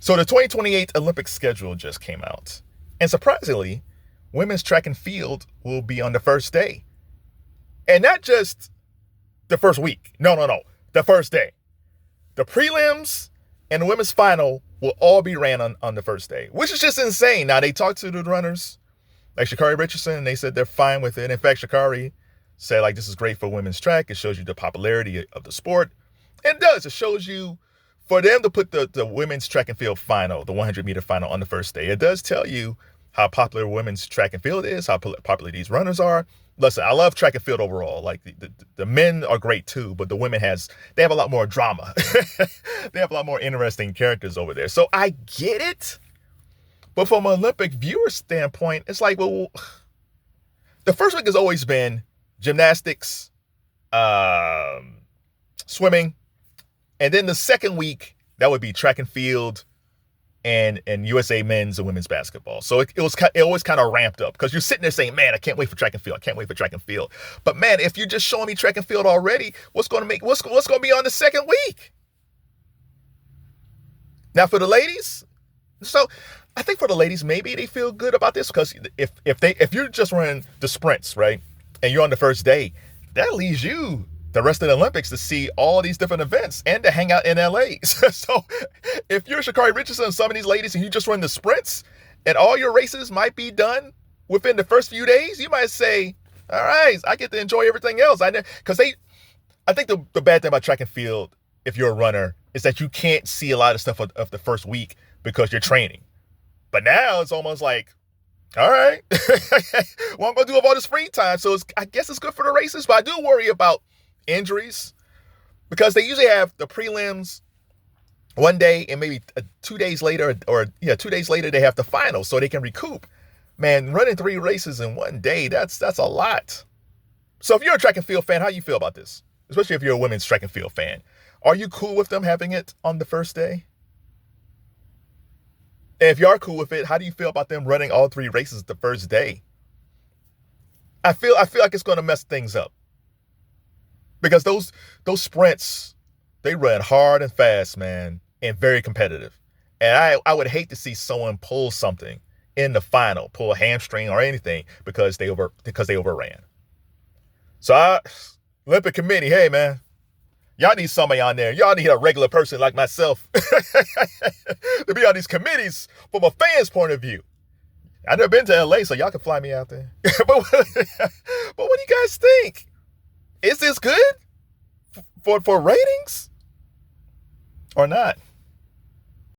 So the 2028 Olympic schedule just came out. And surprisingly, women's track and field will be on the first day. And not just the first week. No, no, no. The first day. The prelims and the women's final will all be ran on the first day, which is just insane. Now, they talked to the runners, like Sha'Carri Richardson, and they said they're fine with it. In fact, Sha'Carri said, like, this is great for women's track. It shows you the popularity of the sport. And it does. It shows you, for them to put the women's track and field final, the 100-meter final on the first day, it does tell you how popular women's track and field is, how popular these runners are. Listen, I love track and field overall. Like, the men are great too, but the women they have a lot more drama. They have a lot more interesting characters over there. So I get it. But from an Olympic viewer standpoint, it's like, well, the first week has always been gymnastics, swimming. And then the second week, that would be track and field and USA men's and women's basketball. So it always kind of ramped up because you're sitting there saying, man, I can't wait for track and field. I can't wait for track and field. But man, if you're just showing me track and field already, what's going to be on the second week? Now for the ladies, so I think for the ladies, maybe they feel good about this because if you're just running the sprints, right, and you're on the first day, that leaves you the rest of the Olympics to see all these different events and to hang out in LA. So if you're Sha'Carri Richardson and some of these ladies and you just run the sprints and all your races might be done within the first few days, you might say, all right, I get to enjoy everything else. I think the bad thing about track and field, if you're a runner, is that you can't see a lot of stuff of the first week because you're training. But now it's almost like, all right, what I'm going to do with all this free time. So I guess it's good for the races, but I do worry about injuries because they usually have the prelims one day and maybe 2 days later or 2 days later they have the final so they can recoup. Man, running 3 races in one day, that's a lot. So if you're a track and field fan, how you feel about this? Especially if you're a women's track and field fan. Are you cool with them having it on the first day? And if you are cool with it, how do you feel about them running all 3 races the first day? I feel like it's going to mess things up. Because those sprints, they run hard and fast, man, and very competitive. And I would hate to see someone pull something in the final, pull a hamstring or anything because they overran. So Olympic committee, hey man, y'all need somebody on there. Y'all need a regular person like myself to be on these committees from a fan's point of view. I've never been to LA, so y'all can fly me out there. But what do you guys think? Is this good for ratings or not?